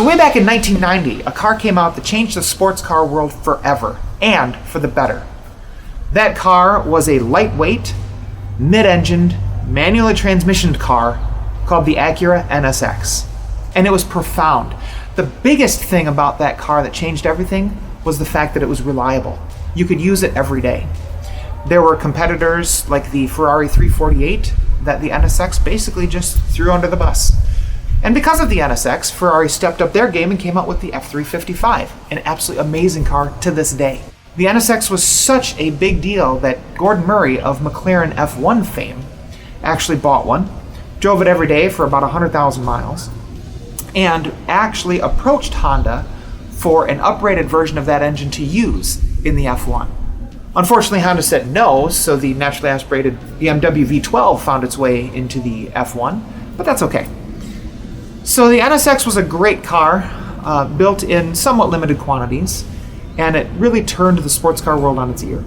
So way back in 1990, a car came out that changed the sports car world forever, and for the better. That car was a lightweight, mid-engined, manually transmissioned car called the Acura NSX. And it was profound. The biggest thing about that car that changed everything was the fact that it was reliable. You could use it every day. There were competitors like the Ferrari 348 that the NSX basically just threw under the bus. And because of the NSX, Ferrari stepped up their game and came out with the F355, an absolutely amazing car to this day. The NSX was such a big deal that Gordon Murray of McLaren F1 fame actually bought one, drove it every day for about 100,000 miles, and actually approached Honda for an upgraded version of that engine to use in the F1. Unfortunately, Honda said no, so the naturally aspirated BMW V12 found its way into the F1, but that's okay. So the NSX was a great car, built in somewhat limited quantities, and it really turned the sports car world on its ear.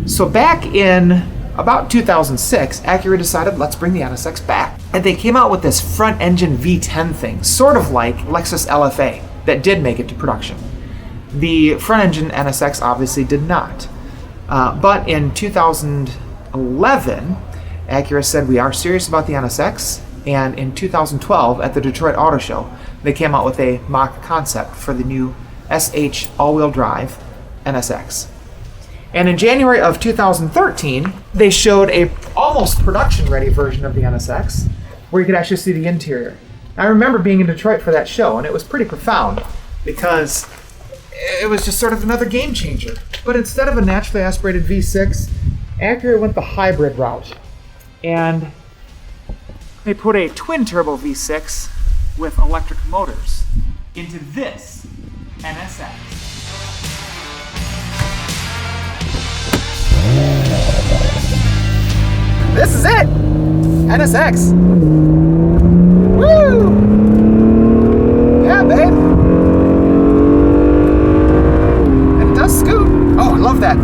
So back in about 2006, Acura decided, let's bring the NSX back. And they came out with this front-engine V10 thing, sort of like Lexus LFA, that did make it to production. The front-engine NSX obviously did not. But in 2011, Acura said, we are serious about the NSX, and in 2012, at the Detroit Auto Show, they came out with a mock concept for the new SH all-wheel drive NSX. And in January of 2013, they showed a almost production-ready version of the NSX, where you could actually see the interior. I remember being in Detroit for that show, and it was pretty profound, because it was just sort of another game changer. But instead of a naturally aspirated V6, Acura went the hybrid route. And they put a twin-turbo V6 with electric motors into this NSX. This is it! NSX! Woo! Yeah, babe! And it does scoot. Oh, I love that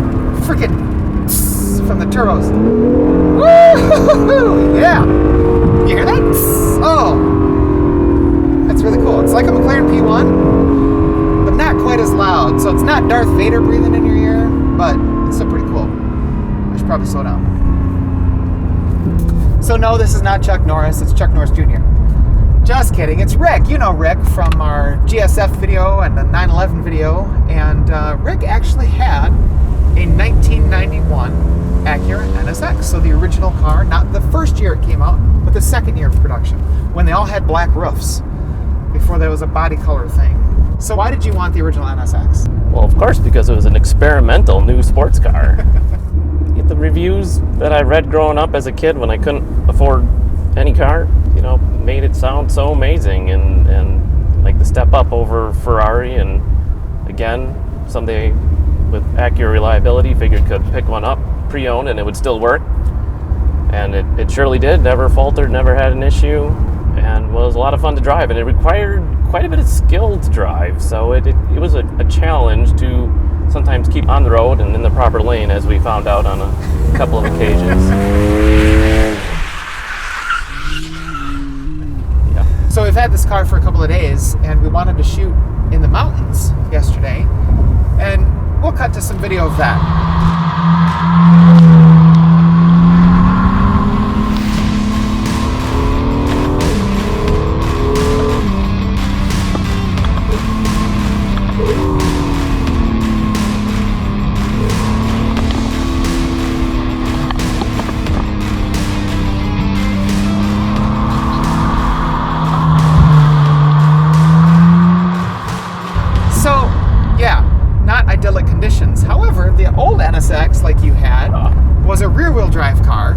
freaking from the turbos. Woo! Yeah! You hear that? Oh! That's really cool. It's like a McLaren P1, but not quite as loud. So it's not Darth Vader breathing in your ear, but it's still pretty cool. I should probably slow down. So no, this is not Chuck Norris. It's Chuck Norris Jr. Just kidding. It's Rick. You know Rick from our GSF video and the 911 video. And Rick actually had a 1991 Acura NSX. So the original car, not the first year it came out, but the second year of production, when they all had black roofs, before there was a body color thing. So why did you want the original NSX? Well, of course, because it was an experimental new sports car. The reviews that I read growing up as a kid when I couldn't afford any car, made it sound so amazing and like the step up over Ferrari. And again, someday with Acura reliability, figured could pick one up pre-owned and it would still work. And it surely did, never faltered, never had an issue, and was a lot of fun to drive. And it required quite a bit of skill to drive, so it was a challenge to sometimes keep on the road and in the proper lane, as we found out on a couple of occasions. Yeah. So we've had this car for a couple of days, and we wanted to shoot in the mountains yesterday, and we'll cut to some video of that. Idyllic conditions. However, the old NSX, like you had, was a rear-wheel drive car,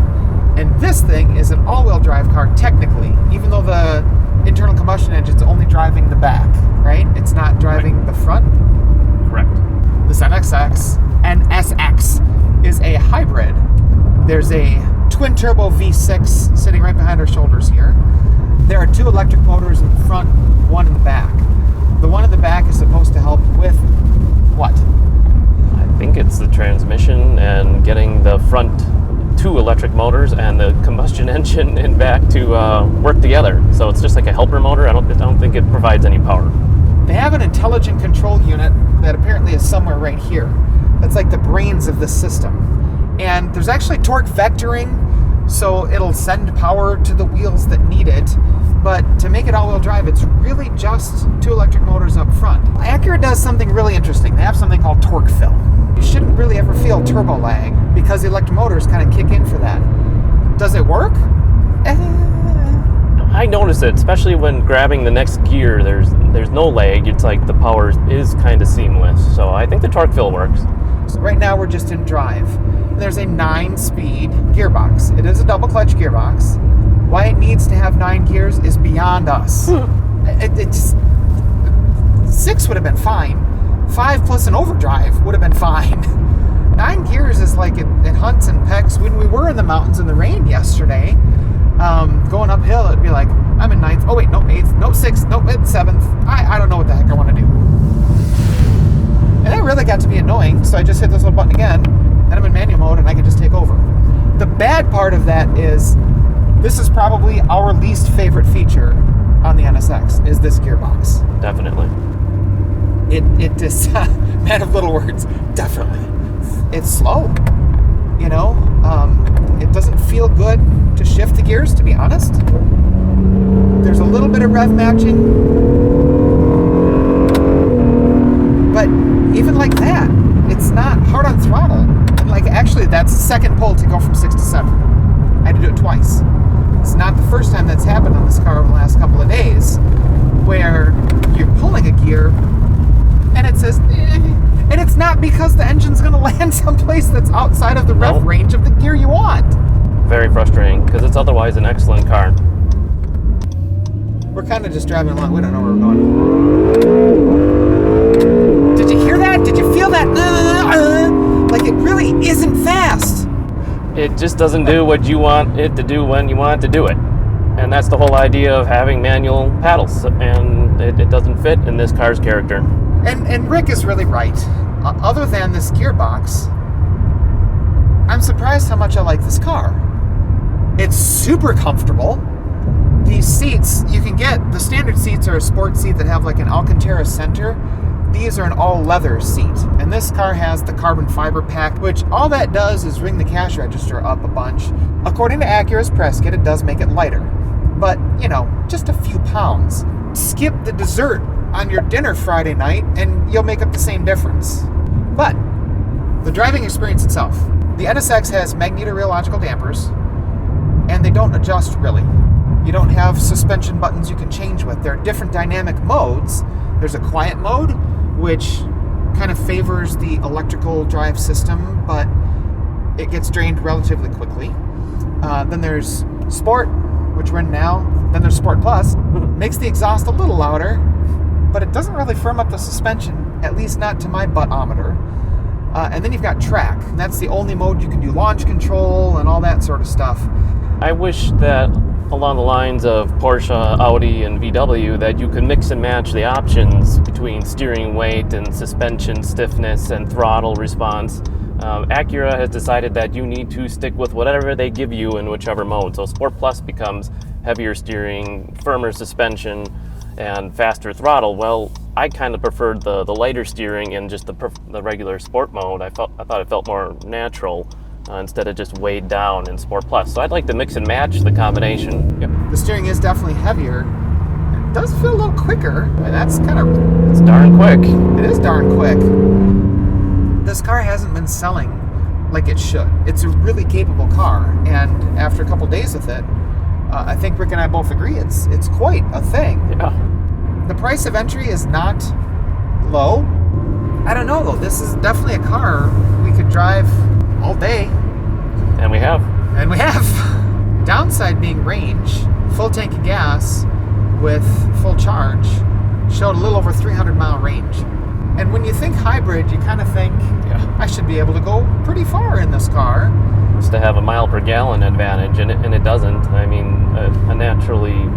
and this thing is an all-wheel drive car technically, even though the internal combustion engine's only driving the back, right? It's not driving the front. Correct. This NSX is a hybrid. There's a twin-turbo V6 sitting right behind our shoulders here. There are two electric motors in the front, one in the back. The one in the back is supposed to help with what? I think it's the transmission and getting the front two electric motors and the combustion engine in back to work together. So it's just like a helper motor. I don't think it provides any power. They have an intelligent control unit that apparently is somewhere right here. That's like the brains of this system. And there's actually torque vectoring, so it'll send power to the wheels that need it. But to make it all-wheel drive, it's really just two electric motors up front. Acura does something really interesting. They have something called torque fill. You shouldn't really ever feel turbo lag because the electric motors kind of kick in for that. Does it work? I notice it, especially when grabbing the next gear. There's no lag. It's like the power is kind of seamless. So I think the torque fill works. So right now we're just in drive. There's a 9-speed gearbox. It is a double clutch gearbox. Why it needs to have 9 gears is beyond us. It's 6 would have been fine. 5 plus an overdrive would have been fine. 9 gears is like it hunts and pecks. When we were in the mountains in the rain yesterday, going uphill, it'd be like, I'm in 9th. Oh wait, no 8th, no 6th, no 7th. I don't know what the heck I want to do. And that really got to be annoying, so I just hit this little button again, and I'm in manual mode, and I can just take over. The bad part of that is, this is probably our least favorite feature on the NSX, is this gearbox. Definitely. It is, man of little words, definitely. It's slow, you know? It doesn't feel good to shift the gears, to be honest. There's a little bit of rev matching, but even like that, it's not hard on throttle. And like, actually, that's the second pull to go from 6 to 7. I had to do it twice. It's not the first time that's happened on this car over the last couple of days, where you're pulling a gear and it says, and it's not because the engine's going to land someplace that's outside of the rev range of the gear you want. Very frustrating, because it's otherwise an excellent car. We're kind of just driving along. We don't know where we're going. Did you hear that? Did you feel that? Like, it really isn't fast. It just doesn't do what you want it to do when you want it to do it. And that's the whole idea of having manual paddles. And it doesn't fit in this car's character. And Rick is really right. Other than this gearbox, I'm surprised how much I like this car. It's super comfortable. These seats, you can get, the standard seats are a sport seat that have like an Alcantara center. These are an all-leather seat. And this car has the carbon fiber pack, which all that does is ring the cash register up a bunch. According to Acura's press kit, it does make it lighter. But, you know, just a few pounds. Skip the dessert on your dinner Friday night and you'll make up the same difference. But the driving experience itself. The NSX has magnetorheological dampers, and they don't adjust really. You don't have suspension buttons you can change with. There are different dynamic modes. There's a quiet mode, which kind of favors the electrical drive system, but it gets drained relatively quickly. Then there's Sport, which we're in now. Then there's Sport Plus. Makes the exhaust a little louder, but it doesn't really firm up the suspension, at least not to my butt-ometer. And then you've got Track. And that's the only mode you can do launch control and all that sort of stuff. I wish that along the lines of Porsche, Audi, and VW, that you could mix and match the options between steering weight and suspension stiffness and throttle response. Acura has decided that you need to stick with whatever they give you in whichever mode. So Sport Plus becomes heavier steering, firmer suspension, and faster throttle. Well, I kind of preferred the lighter steering and just the regular Sport mode. I thought it felt more natural. Instead of just weighed down in Sport Plus. So I'd like to mix and match the combination. Yep. The steering is definitely heavier. It does feel a little quicker, and that's kind of... It's darn quick. It is darn quick. This car hasn't been selling like it should. It's a really capable car, and after a couple days with it, I think Rick and I both agree it's quite a thing. Yeah. The price of entry is not low. I don't know, though. This is definitely a car we could drive all day. And we have. Downside being range. Full tank of gas with full charge showed a little over 300-mile range. And when you think hybrid, you kind of think, I should be able to go pretty far in this car. It's to have a mile per gallon advantage, and it doesn't. I mean, a naturally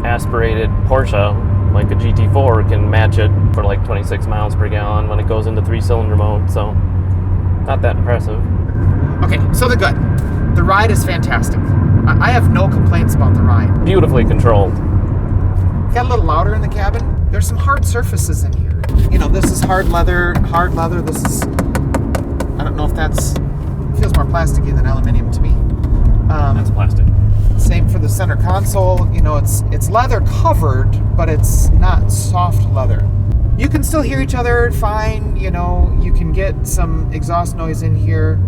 aspirated Porsche, like a GT4, can match it for like 26 miles per gallon when it goes into 3-cylinder mode, so not that impressive. Okay, so the good. The ride is fantastic. I have no complaints about the ride. Beautifully controlled. Got a little louder in the cabin. There's some hard surfaces in here. You know, this is hard leather. This is, I don't know if that's, feels more plasticky than aluminum to me. That's plastic. Same for the center console. You know, it's leather covered, but it's not soft leather. You can still hear each other fine. You know, you can get some exhaust noise in here.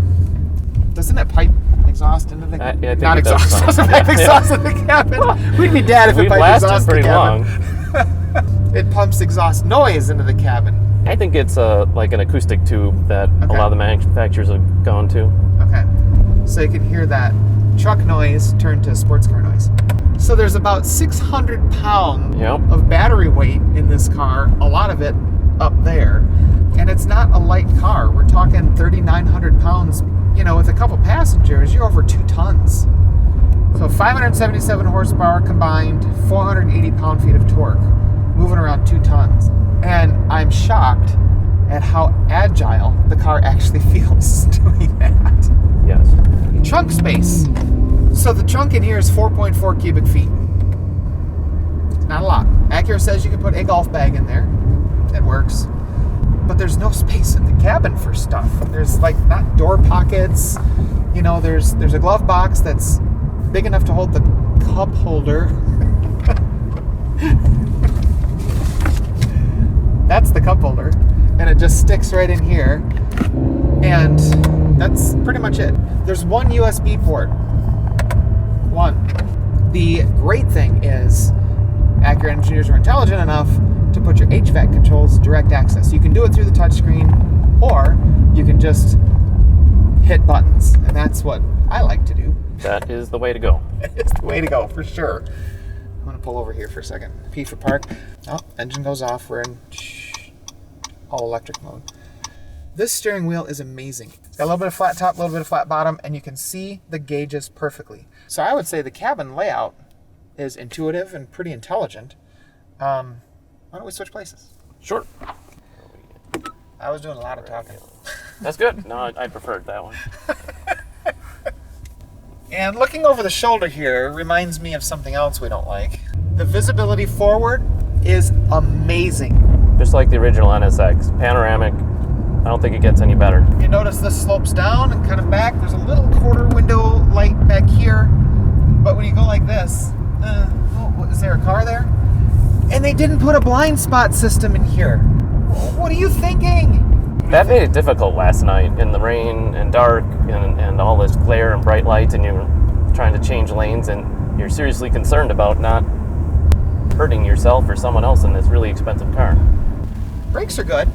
Doesn't it pipe exhaust into the cabin? Yeah, I think Not it exhaust. does. Doesn't pipe exhaust in the cabin. We'd be dead if it We've piped lasted exhaust in the pretty cabin. long. It pumps exhaust noise into the cabin. I think it's like an acoustic tube that a lot of the manufacturers have gone to. Okay. So you can hear that truck noise turn to sports car noise. So there's about 600 pounds of battery weight in this car, a lot of it up there. And it's not a light car. We're talking 3,900 pounds. You know, with a couple passengers, you're over 2 tons. So 577 horsepower combined, 480 pound-feet of torque, moving around 2 tons. And I'm shocked at how agile the car actually feels doing that. Yes. Trunk space. So the trunk in here is 4.4 cubic feet. Not a lot. Acura says you can put a golf bag in there. It works. But there's no space in the cabin for stuff. There's like not door pockets. You know, there's a glove box that's big enough to hold the cup holder. That's the cup holder. And it just sticks right in here. And that's pretty much it. There's one USB port. One. The great thing is Acura engineers were intelligent enough to put your HVAC controls direct access. You can do it through the touchscreen, or you can just hit buttons. And that's what I like to do. That is the way to go. It's the way to go, for sure. I'm going to pull over here for a second. P for park. Oh, engine goes off. We're in all electric mode. This steering wheel is amazing. It's got a little bit of flat top, a little bit of flat bottom, and you can see the gauges perfectly. So I would say the cabin layout is intuitive and pretty intelligent. Why don't we switch places? Sure. I was doing a lot of talking. That's good. No, I preferred that one. And looking over the shoulder here reminds me of something else we don't like. The visibility forward is amazing. Just like the original NSX. Panoramic. I don't think it gets any better. You notice this slopes down and kind of back. There's a little quarter window light back here. But when you go like this, is there a car there? And they didn't put a blind spot system in here. What are you thinking? That made it difficult last night in the rain and dark and all this glare and bright lights, and you're trying to change lanes, and you're seriously concerned about not hurting yourself or someone else in this really expensive car. Brakes are good.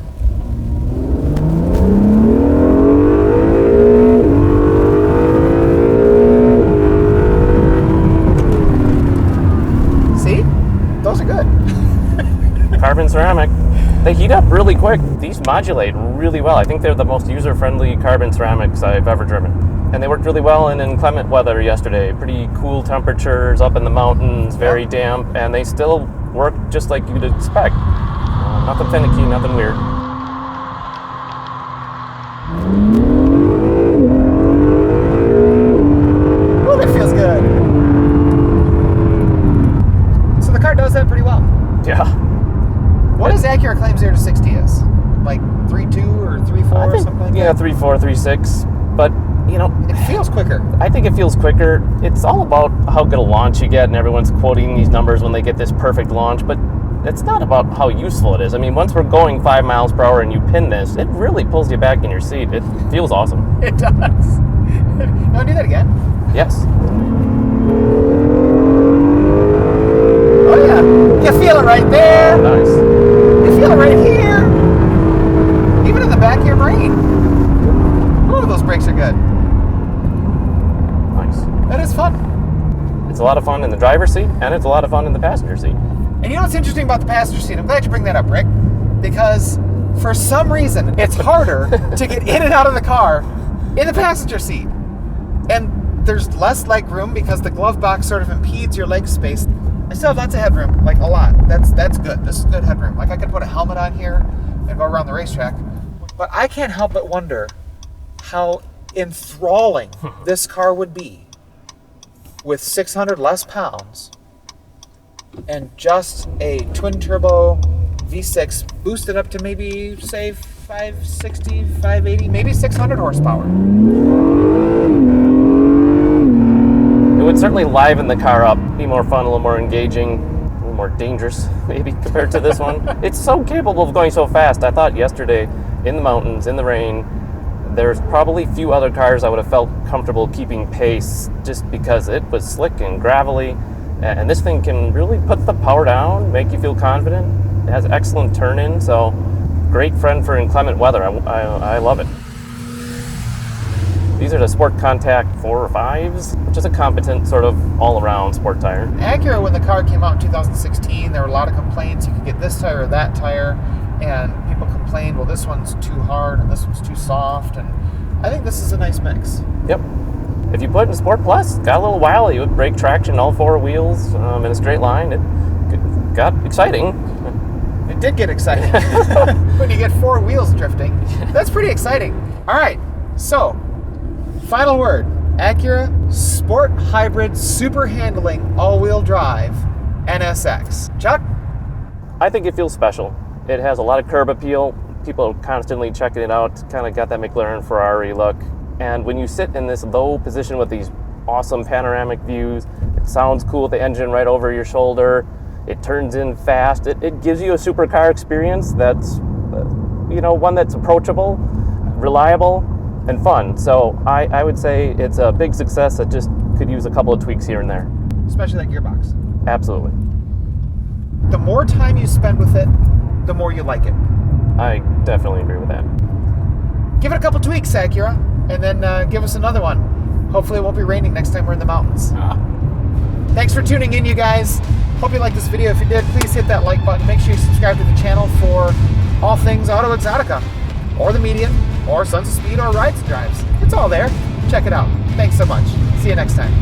See? Those are good. Carbon ceramic. They heat up really quick. These modulate really well. I think they're the most user-friendly carbon ceramics I've ever driven. And they worked really well in inclement weather yesterday. Pretty cool temperatures up in the mountains, very damp, and they still work just like you'd expect. Nothing finicky, nothing weird. Oh, that feels good. So the car does that pretty well. Yeah. What does Acura claim 0 to 60 is? Like 3.2 or 3.4 or something like that? Yeah, 3.4, 3.6. But, you know, it feels quicker. I think it feels quicker. It's all about how good a launch you get, and everyone's quoting these numbers when they get this perfect launch, but it's not about how useful it is. I mean, once we're going 5 miles per hour and you pin this, it really pulls you back in your seat. It feels awesome. It does. No, do that again. Yes. Oh, yeah. You feel it right there. Nice. You feel it right here. Even in the back of your brain. Oh, those brakes are good. Nice. That is fun. It's a lot of fun in the driver's seat, and it's a lot of fun in the passenger seat. And you know what's interesting about the passenger seat? I'm glad you bring that up, Rick. Because for some reason, it's harder to get in and out of the car in the passenger seat. And there's less leg room because the glove box sort of impedes your leg space. I still have lots of headroom, like a lot. That's good. This is good headroom. Like I could put a helmet on here and go around the racetrack. But I can't help but wonder how enthralling this car would be with 600 less pounds and just a twin turbo V6 boosted up to maybe, say, 560, 580, maybe 600 horsepower. It would certainly liven the car up, be more fun, a little more engaging, a little more dangerous, maybe, compared to this one. It's so capable of going so fast. I thought yesterday, in the mountains, in the rain, there's probably few other cars I would have felt comfortable keeping pace just because it was slick and gravelly. And this thing can really put the power down, make you feel confident. It has excellent turn-in, so great friend for inclement weather. I love it. These are the Sport Contact 4 or 5s, which is a competent sort of all-around sport tire. Acura, when the car came out in 2016, there were a lot of complaints. You could get this tire or that tire, and people complained, well, this one's too hard and this one's too soft, and I think this is a nice mix. Yep. If you put it in Sport Plus, got a little wily. It would brake traction all 4 wheels in a straight line. It got exciting. It did get exciting. When you get 4 wheels drifting, that's pretty exciting. All right, so final word. Acura Sport Hybrid Super Handling All-Wheel Drive NSX. Chuck? I think it feels special. It has a lot of curb appeal. People are constantly checking it out. Kind of got that McLaren Ferrari look. And when you sit in this low position with these awesome panoramic views, it sounds cool with the engine right over your shoulder. It turns in fast. It gives you a supercar experience that's, one that's approachable, reliable, and fun. So I would say it's a big success that just could use a couple of tweaks here and there. Especially that gearbox. Absolutely. The more time you spend with it, the more you like it. I definitely agree with that. Give it a couple tweaks, Acura, and then give us another one. Hopefully it won't be raining next time we're in the mountains. Thanks for tuning in, you guys. Hope you liked this video. If you did, please hit that like button. Make sure you subscribe to the channel for all things Auto Exotica, or the Median, or Sons of Speed, or Rides and Drives. It's all there. Check it out. Thanks so much. See you next time.